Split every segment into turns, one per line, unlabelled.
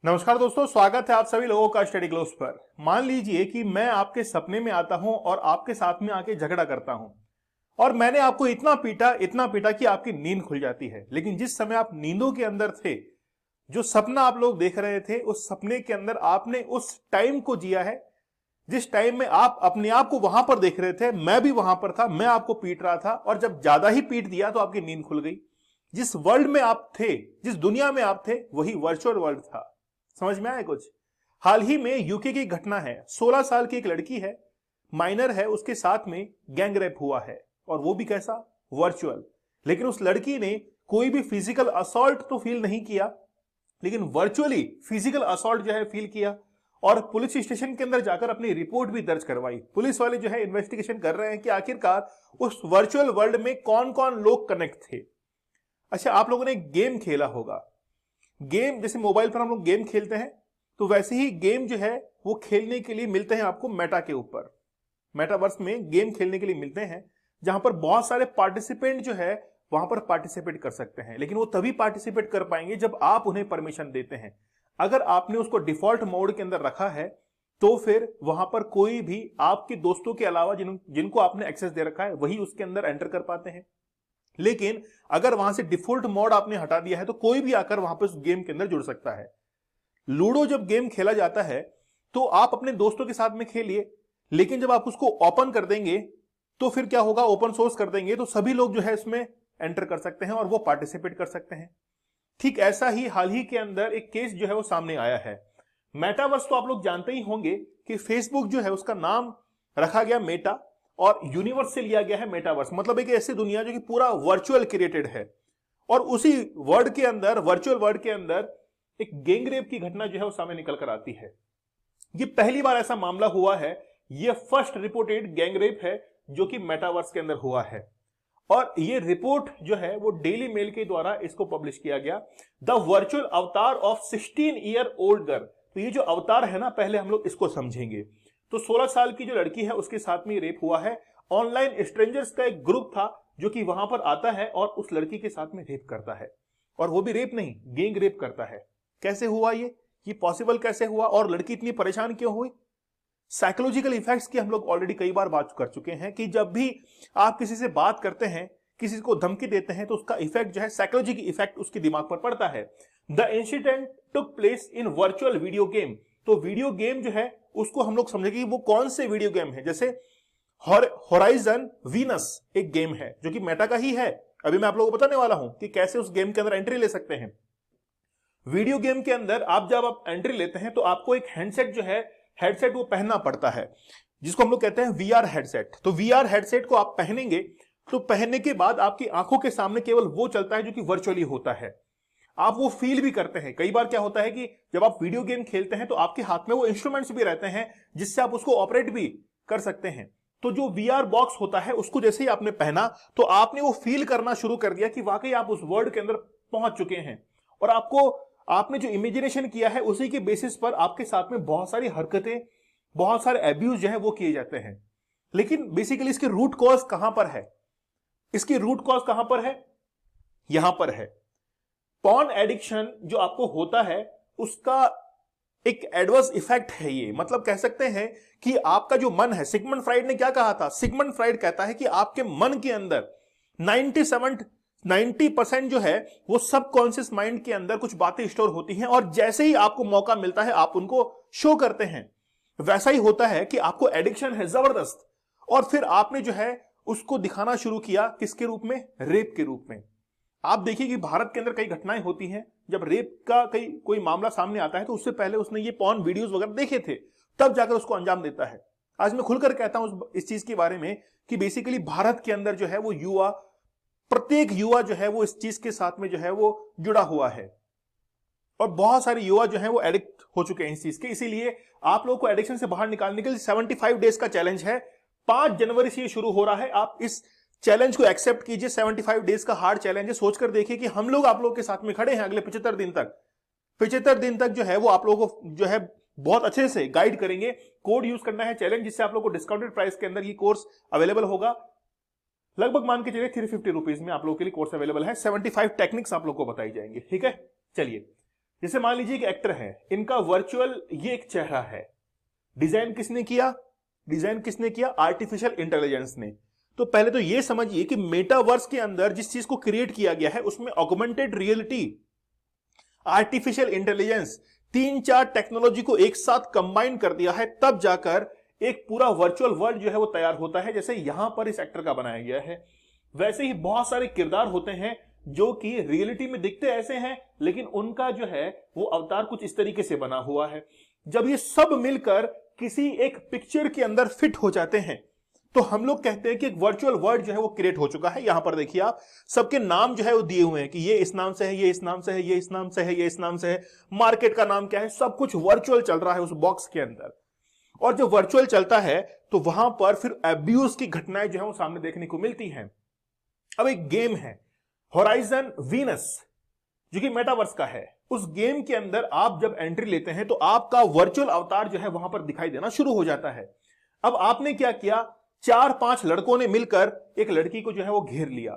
नमस्कार दोस्तों, स्वागत है आप सभी लोगों का स्टडी ग्लोब्स पर। मान लीजिए कि मैं आपके सपने में आता हूं और आपके साथ में आके झगड़ा करता हूं और मैंने आपको इतना पीटा कि आपकी नींद खुल जाती है। लेकिन जिस समय आप नींदों के अंदर थे, जो सपना आप लोग देख रहे थे, उस सपने के अंदर आपने उस टाइम को जिया है जिस टाइम में आप अपने आप को वहां पर देख रहे थे। मैं भी वहां पर था, मैं आपको पीट रहा था और जब ज्यादा ही पीट दिया तो आपकी नींद खुल गई। जिस वर्ल्ड में आप थे, जिस दुनिया में आप थे, वही वर्चुअल वर्ल्ड था। समझ में आया कुछ? हाल ही में यूके की घटना है। 16 साल की एक लड़की है, माइनर है, उसके साथ में गैंग रेप हुआ है और वो भी कैसा? वर्चुअल। लेकिन उस लड़की ने कोई भी फिजिकल असॉल्ट तो फील नहीं किया, लेकिन वर्चुअली फिजिकल असॉल्ट जो है फील किया और पुलिस स्टेशन के अंदर जाकर अपनी रिपोर्ट भी दर्ज करवाई। पुलिस वाले जो है इन्वेस्टिगेशन कर रहे हैं कि आखिरकार उस वर्चुअल वर्ल्ड में कौन कौन लोग कनेक्ट थे। अच्छा, आप लोगों ने एक गेम खेला होगा। गेम जैसे मोबाइल पर हम लोग गेम खेलते हैं, तो वैसे ही गेम जो है वो खेलने के लिए मिलते हैं आपको मेटा के ऊपर। मेटावर्स में गेम खेलने के लिए मिलते हैं जहां पर बहुत सारे पार्टिसिपेंट जो है वहां पर पार्टिसिपेट कर सकते हैं। लेकिन वो तभी पार्टिसिपेट कर पाएंगे जब आप उन्हें परमिशन देते हैं। अगर आपने उसको डिफॉल्ट मोड के अंदर रखा है तो फिर वहां पर कोई भी आपके दोस्तों के अलावा जिनको आपने एक्सेस दे रखा है वही उसके अंदर एंटर कर पाते हैं। लेकिन अगर वहां से डिफॉल्ट मोड आपने हटा दिया है तो कोई भी आकर वहां पर उस गेम के अंदर जुड़ सकता है। लूडो जब गेम खेला जाता है तो आप अपने दोस्तों के साथ में खेलिए, लेकिन जब आप उसको ओपन कर देंगे तो फिर क्या होगा? ओपन सोर्स कर देंगे तो सभी लोग जो है इसमें एंटर कर सकते हैं और वो पार्टिसिपेट कर सकते हैं। ठीक ऐसा ही हाल ही के अंदर एक केस जो है वो सामने आया है। मेटावर्स तो आप लोग जानते ही होंगे कि फेसबुक जो है उसका नाम रखा गया मेटा और यूनिवर्स से लिया गया है मेटावर्स। मतलब एक ऐसी दुनिया जो कि पूरा वर्चुअल क्रिएटेड है और उसी वर्ड के अंदर, वर्चुअल वर्ड के अंदर एक गैंग रेप की घटना जो है वो सामने निकल कर आती है। ये पहली बार ऐसा मामला हुआ है, ये फर्स्ट रिपोर्टेड गैंग रेप है जो कि मेटावर्स के अंदर हुआ है। और ये रिपोर्ट जो है वो डेली मेल के द्वारा इसको पब्लिश किया गया। द वर्चुअल अवतार ऑफ 16 ईयर ओल्ड गर्ल। तो ये जो अवतार है ना, पहले हम लोग इसको समझेंगे। तो 16 साल की जो लड़की है उसके साथ में रेप हुआ है। ऑनलाइन स्ट्रेंजर्स का एक ग्रुप था जो कि वहां पर आता है और उस लड़की के साथ में रेप करता है। और वो भी रेप नहीं, गैंग रेप करता है। कैसे हुआ ये पॉसिबल कैसे हुआ और लड़की इतनी परेशान क्यों हुई? साइकोलॉजिकल इफेक्ट्स की हम लोग ऑलरेडी कई बार बात कर चुके हैं कि जब भी आप किसी से बात करते हैं, किसी को धमकी देते हैं, तो उसका इफेक्ट जो है, साइकोलॉजी की इफेक्ट उसके दिमाग पर पड़ता है। The incident took place in virtual video game. तो वीडियो गेम जो है उसको हम लोग समझेंगे कि वो कौन से वीडियो गेम है। जैसे होराइजन वीनस एक गेम है जो कि मेटा का ही है। अभी मैं आप लोगों को बताने वाला हूं कि कैसे उस गेम के अंदर एंट्री ले सकते हैं। वीडियो गेम के अंदर जब आप एंट्री लेते हैं तो आपको एक हैंडसेट जो है, हेडसेट वो पहनना पड़ता है, जिसको हम लोग कहते हैं वीआर हेडसेट। तो वीआर हेडसेट को आप पहनेंगे तो पहनने के बाद आपकी आंखों के सामने केवल वो चलता है जो कि वर्चुअली होता है। आप वो फील भी करते हैं। कई बार क्या होता है कि जब आप वीडियो गेम खेलते हैं तो आपके हाथ में वो इंस्ट्रूमेंट्स भी रहते हैं जिससे आप उसको ऑपरेट भी कर सकते हैं। तो जो वीआर बॉक्स होता है उसको जैसे ही आपने पहना तो आपने वो फील करना शुरू कर दिया कि वाकई आप उस वर्ल्ड के अंदर पहुंच चुके हैं। और आपने जो इमेजिनेशन किया है उसी के बेसिस पर आपके साथ में बहुत सारी हरकतें, बहुत सारे एब्यूज जो है वो किए जाते हैं। लेकिन बेसिकली इसके रूट कॉज कहां पर है? इसकी रूट कॉज कहां पर है? यहां पर है। पॉर्न एडिक्शन जो आपको होता है उसका एक एडवर्स इफेक्ट है ये। मतलब कह सकते हैं कि आपका जो मन है, सिगमंड फ्राइड ने क्या कहा था? सिगमंड फ्राइड कहता है कि आपके मन के अंदर 90% जो है वो सबकॉन्शियस माइंड के अंदर कुछ बातें स्टोर होती हैं और जैसे ही आपको मौका मिलता है आप उनको शो करते हैं। वैसा ही होता है कि आपको एडिक्शन है जबरदस्त और फिर आपने जो है उसको दिखाना शुरू किया। किसके रूप में? रेप के रूप में। आप देखिए कि भारत के अंदर कई घटनाएं होती हैं, जब रेप का कोई मामला सामने आता है तो उससे पहले उसने ये पॉर्न वीडियोस वगैरह देखे थे, तब जाकर उसको अंजाम देता है। आज मैं खुलकर कहता हूं इस चीज के बारे में कि बेसिकली भारत के अंदर जो है वो प्रत्येक युवा जो है वो इस चीज के साथ में जो है वो जुड़ा हुआ है और बहुत सारे युवा जो है वो एडिक्ट हो चुके हैं इस चीज के। इसीलिए आप लोगों को एडिक्शन से बाहर निकालने के लिए 75 डेज का चैलेंज है। 5 जनवरी से ये शुरू हो रहा है। आप इस चैलेंज को एक्सेप्ट कीजिए। 75 डेज का हार्ड चैलेंज है। सोचकर देखिए कि हम लोग आप लोगों के साथ में खड़े हैं अगले 75 दिन तक। 75 दिन तक जो है वो आप लोगों को जो है बहुत अच्छे से गाइड करेंगे। कोड यूज करना है चैलेंज, जिससे आप लोगों को डिस्काउंटेड प्राइस के अंदर ये कोर्स अवेलेबल होगा। लगभग मान के चलिए 350 रुपीज में आप लोगों के लिए कोर्स अवेलेबल है। 75 टेक्निक्स आप लोगों को बताई जाएंगे। ठीक है, चलिए जैसे मान लीजिए एक एक्टर है, इनका वर्चुअल ये एक चेहरा है, डिजाइन किसने किया? डिजाइन किसने किया? आर्टिफिशियल इंटेलिजेंस ने। तो पहले तो ये समझिए कि मेटावर्स के अंदर जिस चीज को क्रिएट किया गया है उसमें augmented reality, artificial intelligence, 3-4 technology को एक साथ कंबाइन कर दिया है, तब जाकर एक पूरा वर्चुअल वर्ल्ड जो है वो तैयार होता है। जैसे यहां पर इस एक्टर का बनाया गया है, वैसे ही बहुत सारे किरदार होते हैं जो कि रियलिटी में दिखते ऐसे हैं, लेकिन उनका जो है वो अवतार कुछ इस तरीके से बना हुआ है। जब ये सब मिलकर किसी एक पिक्चर के अंदर फिट हो जाते हैं तो हम लोग कहते हैं कि एक वर्चुअल वर्ल्ड जो है वो क्रिएट हो चुका है। यहां पर देखिए आप, सबके नाम जो है वो दिए हुए हैं कि ये इस नाम से है, ये इस नाम से है, ये इस नाम से है, ये इस नाम से है, मार्केट का नाम क्या है, सब कुछ वर्चुअल चल रहा है उस बॉक्स के अंदर। और जब वर्चुअल चलता है तो वहां पर फिर एब्यूज की घटनाएं जो है वो सामने देखने को मिलती हैं। अब एक गेम है होराइजन वीनस, जो कि मेटावर्स का है। उस गेम के अंदर आप जब एंट्री लेते हैं तो आपका वर्चुअल अवतार जो है वहां पर दिखाई देना शुरू हो जाता है। अब आपने क्या किया, 4-5 लड़कों ने मिलकर एक लड़की को जो है वो घेर लिया।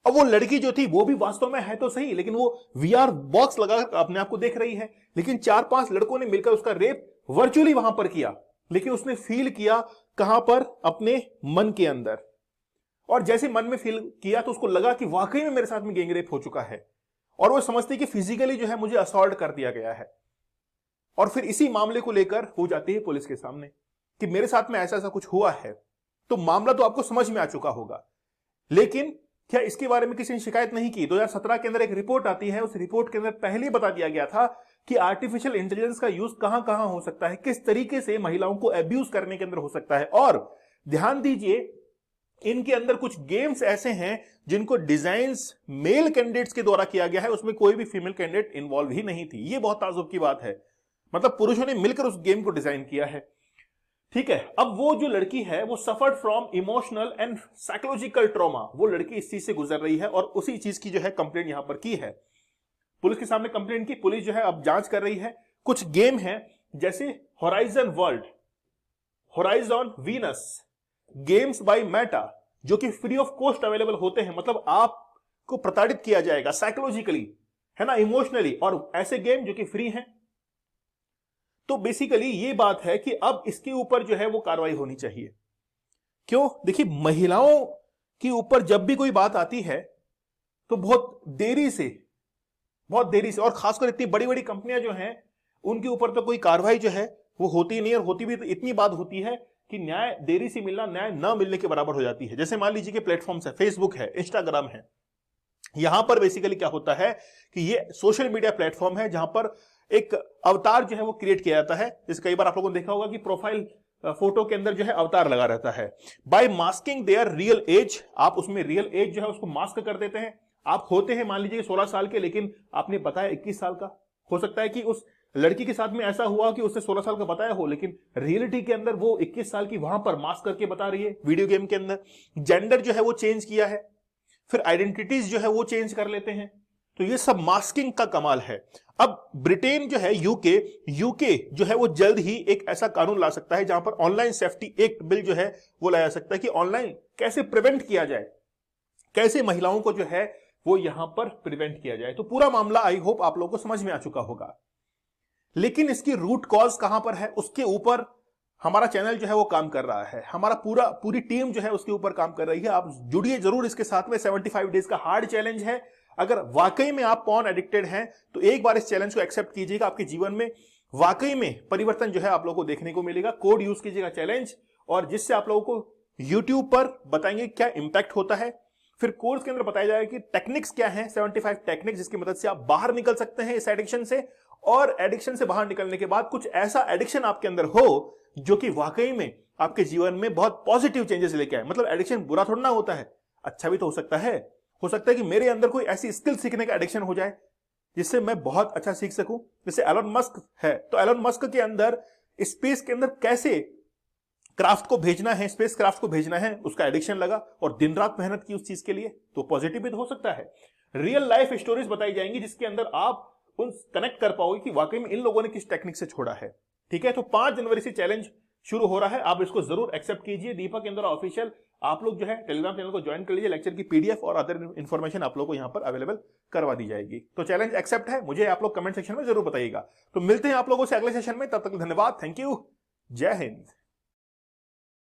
अब वो लड़की जो थी वो भी वास्तव में है तो सही, लेकिन वो वीआर बॉक्स लगाकर अपने आप को देख रही है, लेकिन 4-5 लड़कों ने मिलकर उसका रेप वर्चुअली वहां पर किया, लेकिन उसने फील किया कहां पर? अपने मन के अंदर। और जैसे मन में फील किया तो उसको लगा कि वाकई में मेरे साथ में गैंग रेप हो चुका है, और वो समझती कि फिजिकली जो है मुझे असॉल्ट कर दिया गया है। और फिर इसी मामले को लेकर हो जाती है पुलिस के सामने कि मेरे साथ में ऐसा ऐसा कुछ हुआ है। तो मामला तो आपको समझ में आ चुका होगा, लेकिन क्या इसके बारे में किसी ने शिकायत नहीं की? 2017 के अंदर एक रिपोर्ट आती है, उस रिपोर्ट के अंदर पहले ही बता दिया गया था कि आर्टिफिशियल इंटेलिजेंस का यूज कहां कहां हो सकता है, किस तरीके से महिलाओं को एब्यूज करने के अंदर हो सकता है। और ध्यान दीजिए, इनके अंदर कुछ गेम्स ऐसे हैं जिनको डिजाइन्स मेल कैंडिडेट्स के द्वारा किया गया है, उसमें कोई भी फीमेल कैंडिडेट इन्वॉल्व ही नहीं थी। ये बहुत ताज्जुब की बात है, मतलब पुरुषों ने मिलकर उस गेम को डिजाइन किया है। ठीक है, अब वो जो लड़की है वो suffered from emotional and psychological trauma, वो लड़की इस चीज से गुजर रही है और उसी चीज की जो है कंप्लेंट यहां पर की है, पुलिस के सामने कंप्लेंट की। पुलिस जो है अब जांच कर रही है। कुछ गेम है जैसे horizon world, horizon Venus, games by Meta, जो कि फ्री ऑफ कॉस्ट अवेलेबल होते हैं, मतलब आपको प्रताड़ित किया जाएगा साइकोलॉजिकली, है ना, इमोशनली, और ऐसे गेम जो कि फ्री हैं। तो बेसिकली ये बात है कि अब इसके ऊपर जो है वो कार्रवाई होनी चाहिए। क्यों? देखिए, महिलाओं के ऊपर जब भी कोई बात आती है तो बहुत देरी से, और खासकर इतनी बड़ी बड़ी कंपनियां जो हैं उनके ऊपर तो कोई कार्रवाई जो है वो होती नहीं, और होती भी तो इतनी बात होती है कि न्याय देरी से मिलना न्याय न मिलने के बराबर हो जाती है। जैसे मान लीजिए कि प्लेटफॉर्म्स है, फेसबुक है, इंस्टाग्राम है, यहां पर बेसिकली क्या होता है कि ये सोशल मीडिया प्लेटफॉर्म है जहां पर एक अवतार जो है वो क्रिएट किया जाता है। जैसे कई बार आप लोगों ने देखा होगा कि प्रोफाइल फोटो के अंदर जो है अवतार लगा रहता है। By masking their real age, आप उसमें रियल एज जो है उसको मास्क कर देते हैं। आप होते हैं मान लीजिए 16 साल के, लेकिन आपने बताया 21 साल का। हो सकता है कि उस लड़की के साथ में ऐसा हुआ कि उसने 16 साल का बताया हो, लेकिन रियलिटी के अंदर वो 21 साल की वहां पर मास्क करके बता रही है। वीडियो गेम के अंदर जेंडर जो है वो चेंज किया है, फिर आइडेंटिटीज जो है वो चेंज कर लेते हैं। तो ये सब मास्किंग का कमाल है। अब ब्रिटेन जो है, यूके जो है वो जल्द ही एक ऐसा कानून ला सकता है जहां पर ऑनलाइन सेफ्टी एक्ट बिल जो है वो लाया जा सकता है कि ऑनलाइन कैसे प्रिवेंट किया जाए, कैसे महिलाओं को जो है वो यहां पर प्रिवेंट किया जाए। तो पूरा मामला आई होप आप लोगों को समझ में आ चुका होगा, लेकिन इसकी रूट कॉज कहां पर है उसके ऊपर हमारा चैनल जो है वो काम कर रहा है, हमारा पूरी टीम जो है उसके ऊपर काम कर रही है। आप जुड़िए जरूर इसके साथ में। 75 डेज का हार्ड चैलेंज है। अगर वाकई में आप पॉर्न एडिक्टेड हैं तो एक बार इस चैलेंज को एक्सेप्ट कीजिएगा, आपके जीवन में वाकई में परिवर्तन जो है आप लोगों को देखने को मिलेगा। कोड यूज कीजिएगा चैलेंज, और जिससे आप लोगों को यूट्यूब पर बताएंगे क्या इंपैक्ट होता है। फिर कोर्स के अंदर बताया जाएगा कि टेक्निक्स क्या है, 75 टेक्निक्स जिसकी मदद से आप बाहर निकल सकते हैं इस एडिक्शन से, और एडिक्शन से बाहर निकलने के बाद कुछ ऐसा एडिक्शन आपके अंदर हो जो कि वाकई में आपके जीवन में बहुत पॉजिटिव चेंजेस लेके आए। मतलब एडिक्शन बुरा थोड़ा ना होता है, अच्छा भी तो हो सकता है। हो सकता है कि मेरे अंदर कोई ऐसी स्किल सीखने का एडिक्शन हो जाए जिससे मैं बहुत अच्छा सीख सकूं। जैसे एलन मस्क है, तो एलन मस्क के अंदर स्पेस के अंदर कैसे क्राफ्ट को भेजना है, स्पेस क्राफ्ट को भेजना है, उसका एडिक्शन लगा और दिन रात मेहनत की उस चीज के लिए, तो पॉजिटिव भी हो सकता है। रियल लाइफ स्टोरीज बताई जाएंगी जिसके अंदर आप उन कनेक्ट कर पाओगे कि वाकई में इन लोगों ने किस टेक्निक से छोड़ा है। ठीक है, तो 5 जनवरी से चैलेंज शुरू हो रहा है, आप इसको जरूर एक्सेप्ट कीजिए। दीपक इंद्रा ऑफिशियल आप लोग जो है टेलीग्राम चैनल को ज्वाइन कर लीजिए, लेक्चर की पीडीएफ और अदर इन्फॉर्मेशन आप लोग को यहां पर अवेलेबल करवा दी जाएगी। तो चैलेंज एक्सेप्ट है, मुझे आप लोग कमेंट सेक्शन में जरूर बताइएगा। तो मिलते हैं आप लोगों से अगले सेशन में, तब तक धन्यवाद, थैंक यू, जय हिंद।